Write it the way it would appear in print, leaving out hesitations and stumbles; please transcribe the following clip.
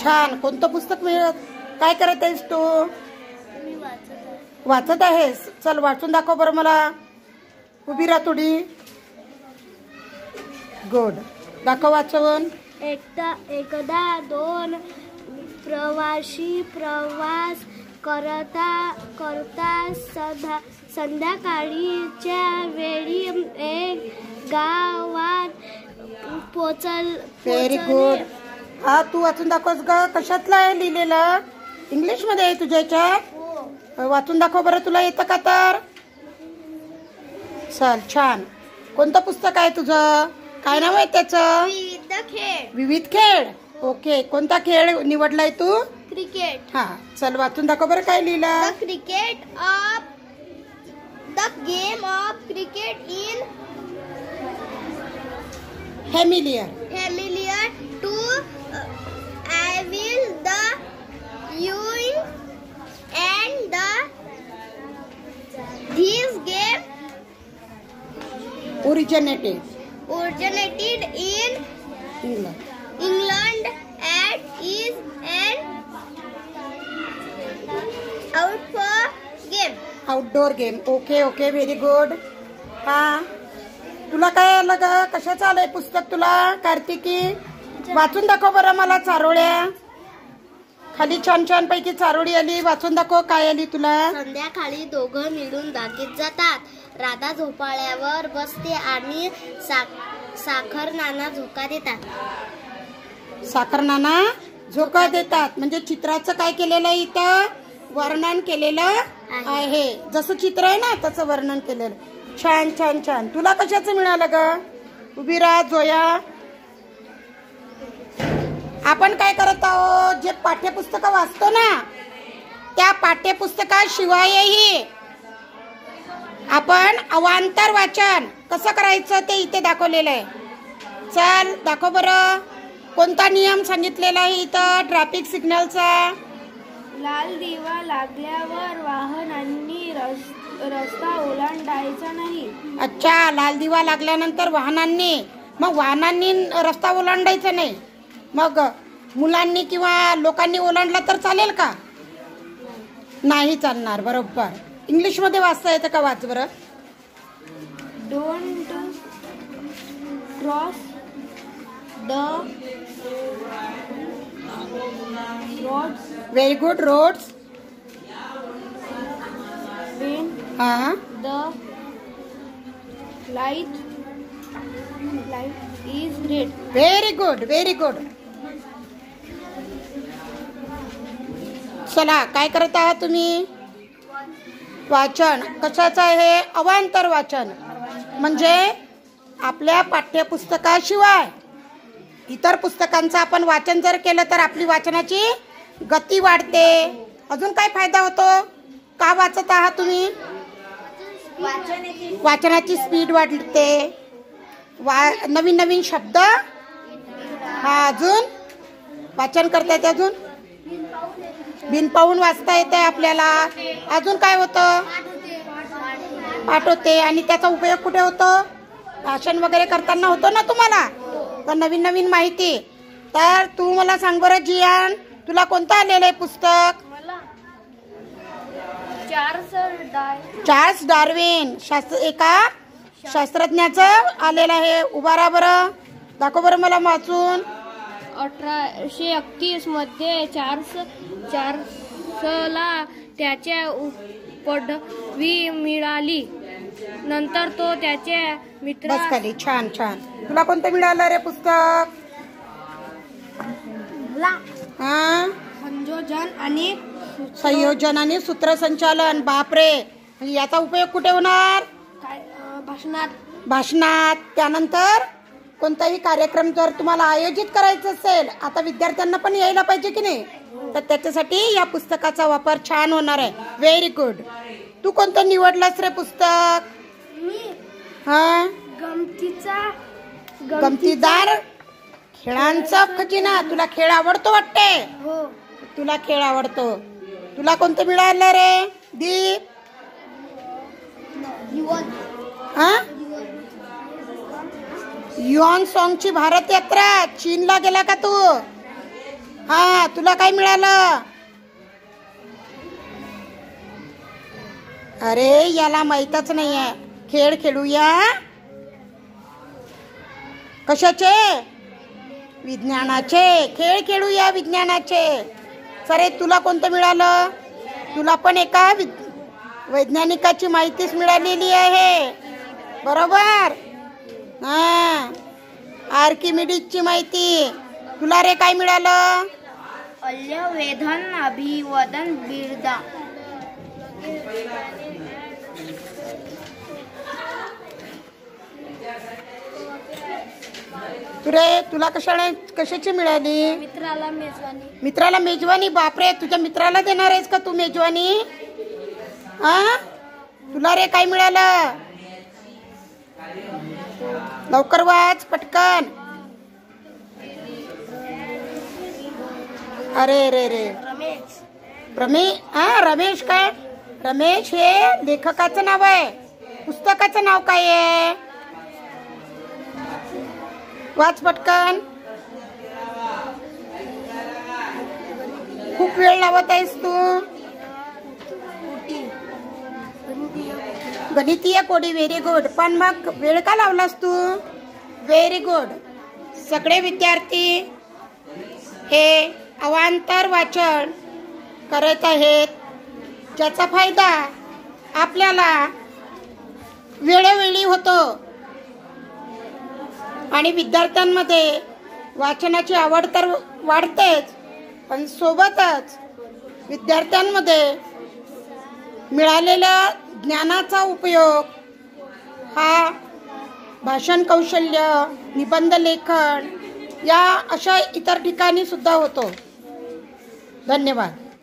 छान. कोणतं पुस्तक काय करत आहेस तू? वाचत आहेस. चल वाचून दाखव बरं मला. उभी राहा थोडी. गुड. दाखव वाचून. एकदा दोन प्रवासी प्रवास करता संध्याकाळीच्या वेळी एक गावात पोचले. Very good. हा तू वाचून दाखवस ग. कशातलं आहे लिहिलेलं? इंग्लिश मध्ये आहे तुझ्या याच्यात? वाचून दाखव बरं. तुला येतं का तर? चल छान. कोणतं पुस्तक आहे तुझं? काय नाव आहे त्याचं? विविध खेळ. ओके. कोणता खेळ निवडलाय तू? क्रिकेट. हा चल वाचून दाखव बरं. काय लिहिलं? The game of cricket in familiar to avoid the viewing and this game originated in England and is an outdoor game. Okay very good. हा तुला काय आलं ग? कशाचं आलंय पुस्तक तुला कार्तिकी? वाचून दाखव बरं मला. चारोळ्या खाली छान छान पैकी चारोळी आली. वाचून दाखव काय आली तुला. संध्याकाळी दोघं मिळून बागेत जातात. राधा झोपाळ्यावर बसते आणि साखर नाना झोका देतात. साखर नाना झोका देतात म्हणजे चित्राचं काय केलेलं आहे इथं? वर्णन केलेलं आहे. जसं चित्र आहे ना तसं वर्णन केलेलं. छान छान छान. तुला कशाचं मिळालं ग? उभी राहा जोया. आपण काय करत आहोत? जे पाठ्यपुस्तकं वाचतो ना त्या पाठ्यपुस्तकाशिवायही आपण अवांतर वाचन कसं करायचं ते इथे दाखवलेलं आहे. चल दाखव बरं. कोणता नियम सांगितलेला आहे इथं ट्रॅफिक सिग्नलचा? लाल दिवा लागल्यावर वाहनांनी रस्ता ओलांडायचा नाही. अच्छा. लाल दिवा लागल्यानंतर वाहनांनी रस्ता ओलांडायचा नाही. मग मुलांनी किंवा लोकांनी ओलांडला तर चालेल का? नाही चालणार. बरोबर. इंग्लिश मध्ये वाचता येतं का? वाच बरं. Don't cross the roads. Very good. Roads when the light is red. Very good. चला काय करत आहात तुम्ही? वाचन. कशाचं आहे? अवांतर वाचन. म्हणजे आपल्या पाठ्यपुस्तकाशिवाय इतर पुस्तकांचं आपण वाचन जर केलं तर आपली वाचनाची गती वाढते. अजून काय फायदा होतो? का वाचत आहात तुम्ही? वाचनाची स्पीड वाढते. नवीन नवीन शब्द अजून वाचन करता येते. अजून बिन पाहून वाचता येते आपल्याला. अजून काय होतं? पाठ होते. आणि त्याचा उपयोग कुठे होतो? भाषण वगैरे करताना होतो ना तुम्हाला. तर नवीन नवीन माहिती. तर तू मला सांग बरं जियान, तुला कोणतं आलेलं आहे पुस्तक? चार्ल्स डार्विन एका शास्त्रज्ञाचं आलेलं आहे. उभा राहा बरं. दाखव बरं मला वाचून. 1831 मध्ये चार्ल्सला त्याच्या पदवी मिळाली. नंतर तो त्याच्या मित्र. बस खाली. छान छान. तुला कोणतं मिळालं रे पुस्तक? संयोजन आणि सूत्रसंचालन. बापरे. याचा उपयोग कुठे होणार? भाषणात. त्यानंतर कोणताही कार्यक्रम जर तुम्हाला आयोजित करायचा असेल, आता विद्यार्थ्यांना पण यायला पाहिजे की नाही, तर त्याच्यासाठी या पुस्तकाचा वापर छान होणार आहे. Very good. तू कोणतं निवडलंस रे पुस्तक? गमतीदार खेळांचा खजिना. तुला खेळ आवडतो वाटते? तुला खेळ आवडतो. तुला कोणतं मिळालं रे दीप? युआन सॉंगची भारत यात्रा. चीनला गेला का तू? हा, तुला काय मिळालं? अरे याला माहीतच नाही आहे. खेळ खेळूया. कशाचे? विज्ञानाचे खेळ खेळूया, विज्ञानाचे. सरे तुला कोणतं मिळालं? तुला पण एका वैज्ञानिकाची माहितीच मिळालेली आहे, बरोबर? हां, आर्किमिडीजची माहिती. तुला रे काय मिळालं? अल्यवेधन अभिवदन बिरदा. तुला कशाची मिळाली? मित्राला मेजवानी. मित्राला मेजवानी. बापरे, तुझ्या मित्राला देणार आहेस का तू मेजवानी? हा, तुला रे काय मिळालं? लवकर वाच पटकन. अरे रे रे, रमेश काय? रमेश हे लेखकाचं नाव आहे. पुस्तकाचं नाव काय आहे? वाच पटकन. खूप वेळ लावत आहेस तू. गणितीय कोडी. Very good. पण मग वेळ का लावलास तू? Very good. सगळे विद्यार्थी हे अवांतर वाचन करत आहेत, ज्याचा फायदा आपल्याला वेळोवेळी होतो आणि विद्यार्थ्यांमध्ये वाचनाची आवड तर वाढतेच, पण सोबतच विद्यार्थ्यांमध्ये मिळालेल्या ज्ञानाचा उपयोग हा भाषण कौशल्य, निबंध लेखन या अशा इतर ठिकाणी सुद्धा होतो. धन्यवाद.